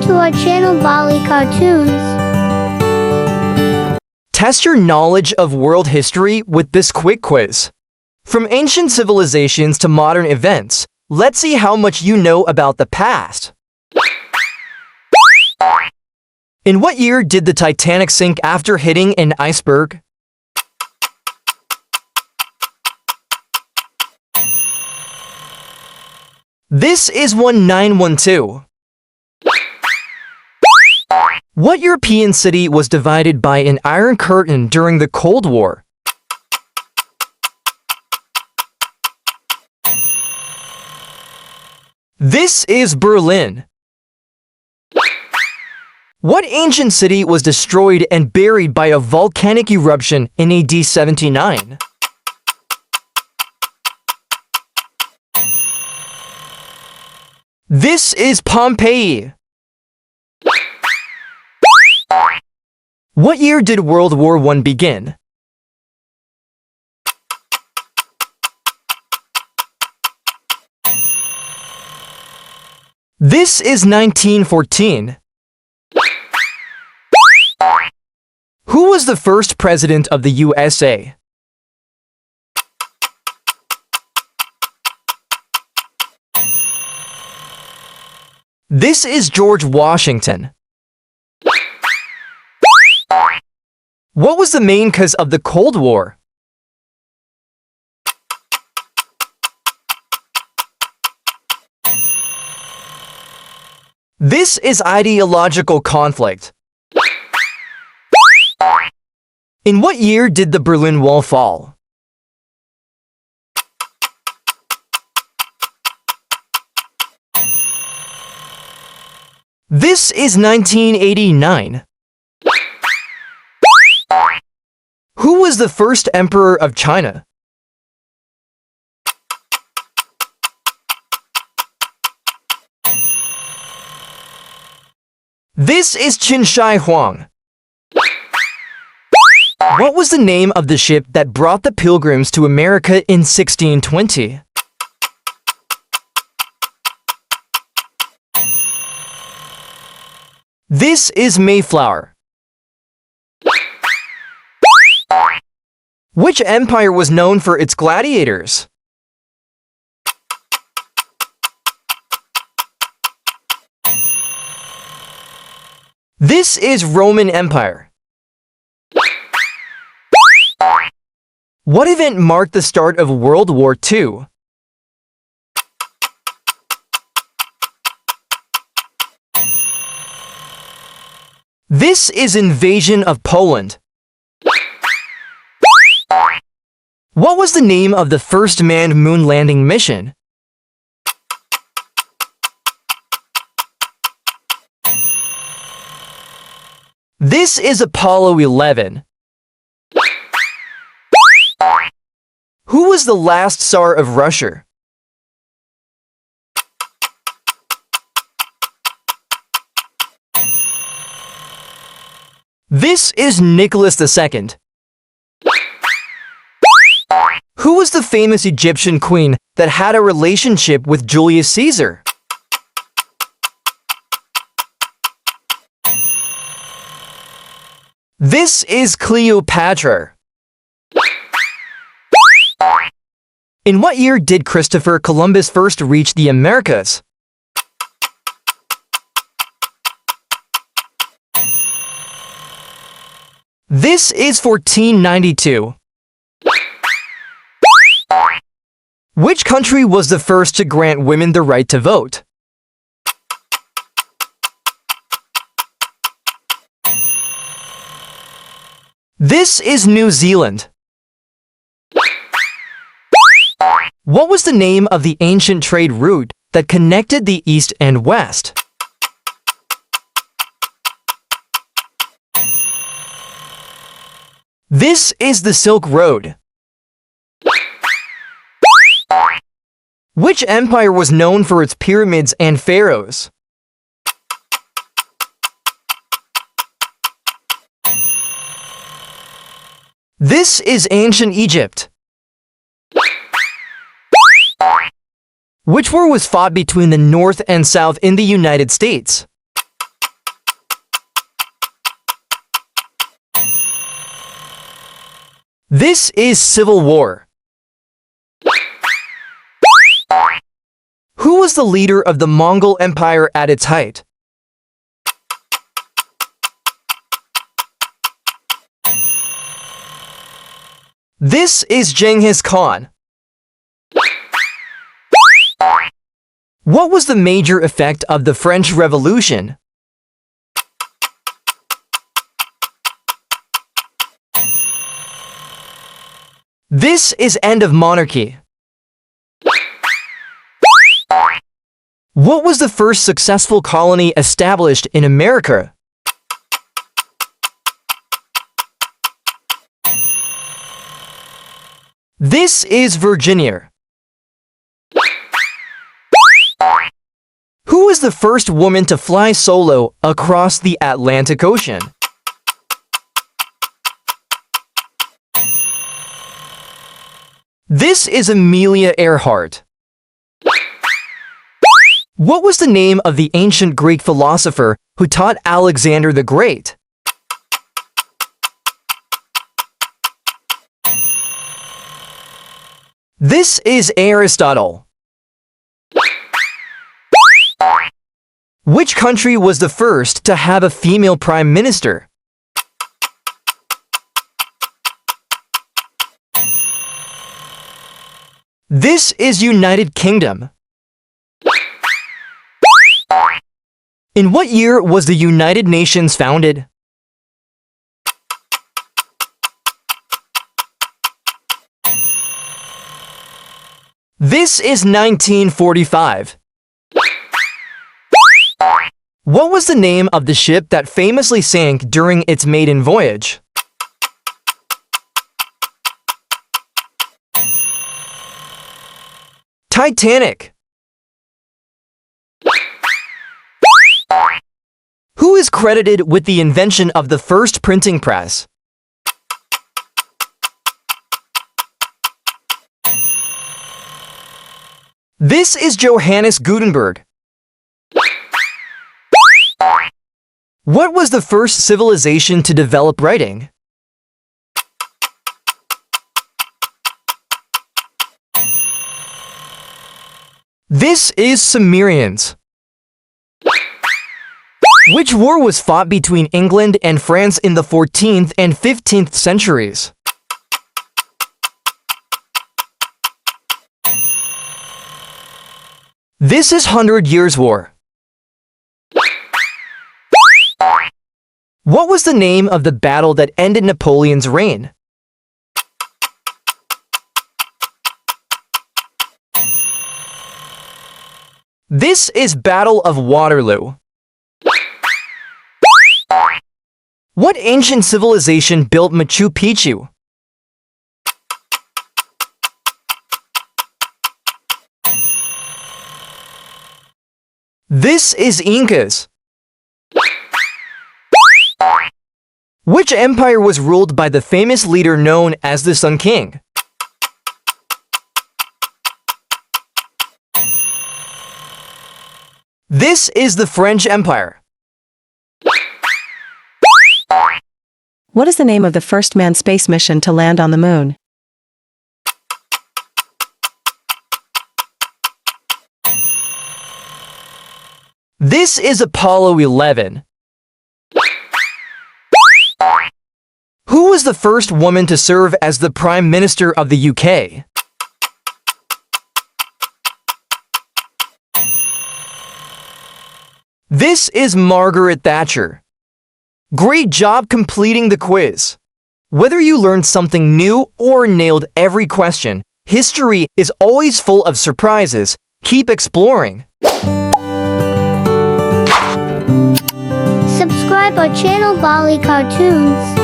to our channel Baali Cartoons. Test your knowledge of world history with this quick quiz. From ancient civilizations to modern events, let's see how much you know about the past. In what year did the Titanic sink after hitting an iceberg? This is 1912. What European city was divided by an Iron Curtain during the Cold War? This is Berlin. What ancient city was destroyed and buried by a volcanic eruption in AD 79? This is Pompeii. What year did World War I begin? This is 1914. Who was the first president of the USA? This is George Washington. What was the main cause of the Cold War? This is ideological conflict. In what year did the Berlin Wall fall? This is 1989. Who was the first emperor of China? This is Qin Shi Huang. What was the name of the ship that brought the Pilgrims to America in 1620? This is Mayflower. Which empire was known for its gladiators? This is Roman Empire. What event marked the start of World War II? This is invasion of Poland. What was the name of the first manned moon landing mission? This is Apollo 11. Who was the last Tsar of Russia? This is Nicholas II. Who was the famous Egyptian queen that had a relationship with Julius Caesar? This is Cleopatra. In what year did Christopher Columbus first reach the Americas? This is 1492. Which country was the first to grant women the right to vote? This is New Zealand. What was the name of the ancient trade route that connected the East and West? This is the Silk Road. Which empire was known for its pyramids and pharaohs? This is ancient Egypt. Which war was fought between the North and South in the United States? This is Civil War. Who was the leader of the Mongol Empire at its height? This is Genghis Khan. What was the major effect of the French Revolution? This is end of monarchy. What was the first successful colony established in America? This is Virginia. Who was the first woman to fly solo across the Atlantic Ocean? This is Amelia Earhart. What was the name of the ancient Greek philosopher who taught Alexander the Great? This is Aristotle. Which country was the first to have a female prime minister? This is United Kingdom. In what year was the United Nations founded? This is 1945. What was the name of the ship that famously sank during its maiden voyage? Titanic. Who is credited with the invention of the first printing press? This is Johannes Gutenberg. What was the first civilization to develop writing? This is Sumerians. Which war was fought between England and France in the 14th and 15th centuries? This is 100 Years' War. What was the name of the battle that ended Napoleon's reign? This is Battle of Waterloo. What ancient civilization built Machu Picchu? This is Incas. Which empire was ruled by the famous leader known as the Sun King? This is the French Empire. What is the name of the first manned space mission to land on the moon? This is Apollo 11. Who was the first woman to serve as the Prime Minister of the UK? This is Margaret Thatcher. Great job completing the quiz. Whether you learned something new or nailed every question, history is always full of surprises. Keep exploring. Subscribe our channel Baali Cartoons.